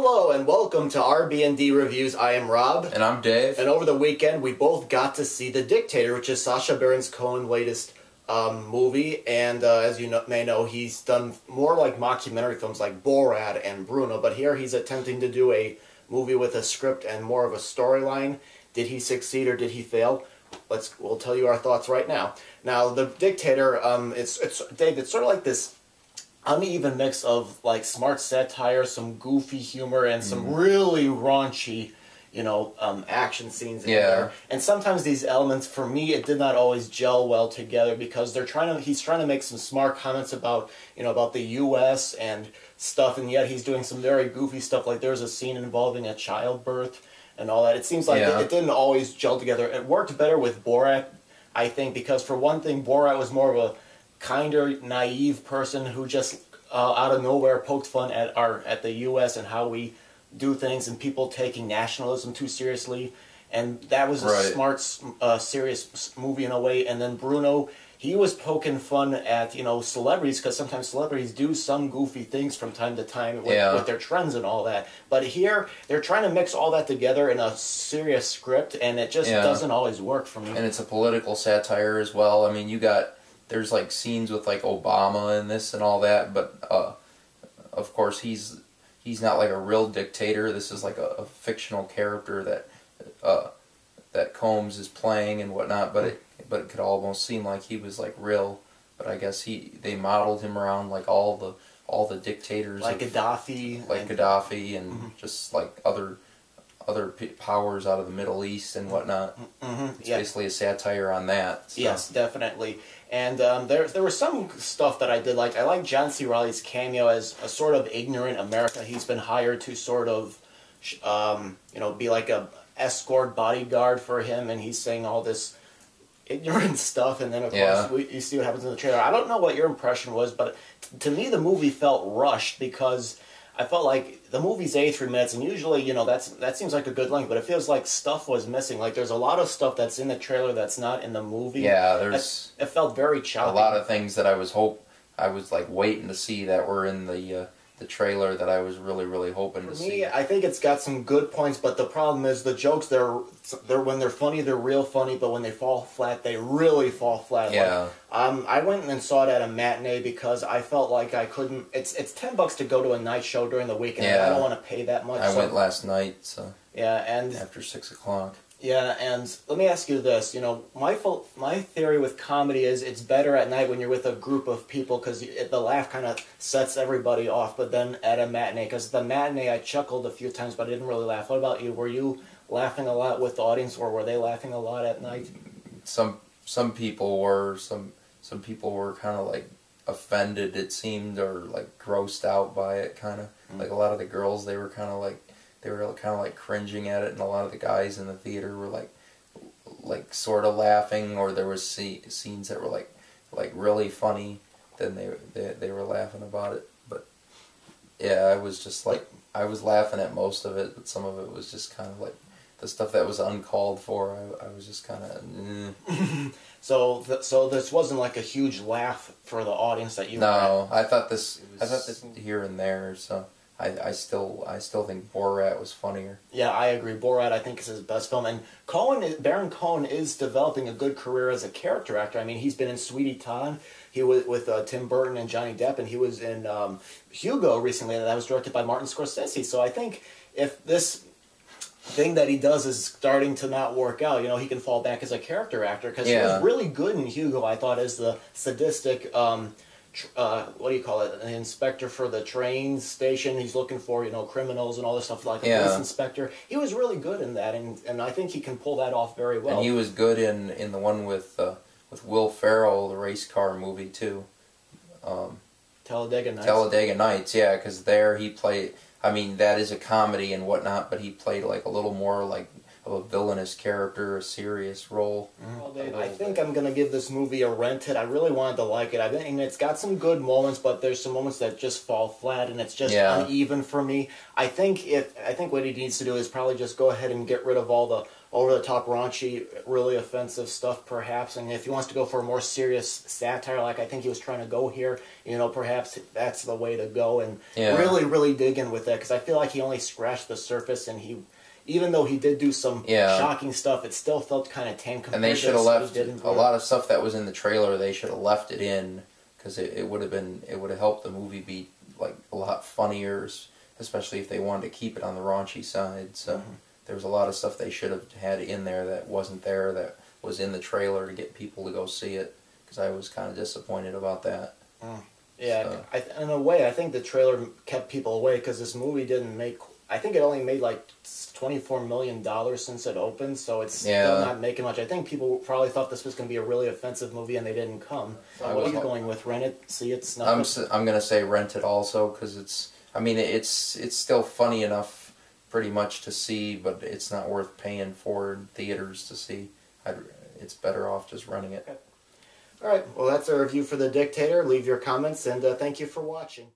Hello and welcome to RB&D Reviews. I am Rob. And I'm Dave. And over the weekend we both got to see The Dictator, which is Sasha Baron Cohen's latest movie. And as you may know, he's done more like mockumentary films like Borat and Bruno. But here he's attempting to do a movie with a script and more of a storyline. Did he succeed or did he fail? We'll tell you our thoughts right now. Now, The Dictator, Dave, it's sort of like this uneven mix of like smart satire, some goofy humor, and some really raunchy, action scenes in there. And sometimes these elements, for me, it did not always gel well together because he's trying to make some smart comments about, about the U.S. and stuff, and yet he's doing some very goofy stuff. Like there's a scene involving a childbirth and all that. It seems like it didn't always gel together. It worked better with Borat, I think, because for one thing, Borat was more of a kinder, naive person who just out of nowhere poked fun at the U.S. and how we do things, and people taking nationalism too seriously. And that was a smart, serious movie in a way. And then Bruno, he was poking fun at celebrities, because sometimes celebrities do some goofy things from time to time with their trends and all that. But here they're trying to mix all that together in a serious script, and it just doesn't always work for me. And it's a political satire as well. I mean, there's like scenes with like Obama and this and all that, but of course he's not like a real dictator. This is like a fictional character that Combs is playing and whatnot, but it could almost seem like he was like real. But I guess they modeled him around like all the dictators, like Gaddafi, and just like other powers out of the Middle East and whatnot. It's basically a satire on that. So. Yes, definitely. And there was some stuff that I did like. I like John C. Reilly's cameo as a sort of ignorant America. He's been hired to sort of, be like a escort bodyguard for him, and he's saying all this ignorant stuff. And then of course you see what happens in the trailer. I don't know what your impression was, but to me the movie felt rushed because I felt like the movie's 83 minutes, and usually, that seems like a good length, but it feels like stuff was missing. Like, there's a lot of stuff that's in the trailer that's not in the movie. Yeah, it felt very choppy. A lot of things that I was like waiting to see that were in the trailer that I was really hoping to see. For me, I think it's got some good points, but the problem is the jokes, they're when they're funny, they're real funny, but when they fall flat, they really fall flat. Yeah. Like, I went and saw it at a matinee because I felt like I couldn't. It's $10 to go to a night show during the weekend. And I don't want to pay that much. I went last night, so and after 6 o'clock. Yeah, and let me ask you this. My theory with comedy is it's better at night when you're with a group of people because the laugh kind of sets everybody off. But then at a matinee, because the matinee I chuckled a few times, but I didn't really laugh. What about you? Were you laughing a lot with the audience, or were they laughing a lot at night? Some people were. Some people were kind of like offended, it seemed, or like grossed out by it. Kind of like a lot of the girls, they were kind of like cringing at it, and a lot of the guys in the theater were like sort of laughing, or there was scenes that were like really funny. Then they were laughing about it. But yeah, I was just like, I was laughing at most of it, but some of it was just kind of like the stuff that was uncalled for. I was just kind of. So this wasn't like a huge laugh for the audience that you. No, I thought this here and there. So. I still think Borat was funnier. Yeah, I agree. Borat, I think, is his best film. And Baron Cohen is developing a good career as a character actor. I mean, he's been in Sweetie Todd. He was with Tim Burton and Johnny Depp, and he was in Hugo recently, and that was directed by Martin Scorsese. So I think if this thing that he does is starting to not work out, he can fall back as a character actor, because he was really good in Hugo, I thought, as the sadistic... what do you call it? An inspector for the train station. He's looking for, criminals and all this stuff, like a police inspector. He was really good in that, and I think he can pull that off very well. And he was good in the one with Will Ferrell, the race car movie too. Talladega Nights. Talladega Nights, yeah, because there he played. I mean, that is a comedy and whatnot, but he played like a little more like of a villainous character, a serious role. Well, Dave, I think I'm going to give this movie a rent it. I really wanted to like it. And it's got some good moments, but there's some moments that just fall flat, and it's just uneven for me. I think what he needs to do is probably just go ahead and get rid of all the over-the-top, raunchy, really offensive stuff, perhaps. And if he wants to go for a more serious satire, like I think he was trying to go here, perhaps that's the way to go. And really dig in with that, because I feel like he only scratched the surface, and even though he did do some shocking stuff, it still felt kind of tame compared to what he did in And they should have left a lot of stuff that was in the trailer. They should have left it in, because it would have helped the movie be like a lot funnier, especially if they wanted to keep it on the raunchy side. So there was a lot of stuff they should have had in there that wasn't there, that was in the trailer to get people to go see it, because I was kind of disappointed about that. Yeah, so. In a way, I think the trailer kept people away, because this movie didn't make... I think it only made like $24 million since it opened, so it's still not making much. I think people probably thought this was going to be a really offensive movie, and they didn't come. What are you going with? Rent it? See it? Snuff it? I'm going to say rent it also, because it's still funny enough pretty much to see, but it's not worth paying for in theaters to see. It's better off just renting it. Okay. All right, well, that's our review for The Dictator. Leave your comments, and thank you for watching.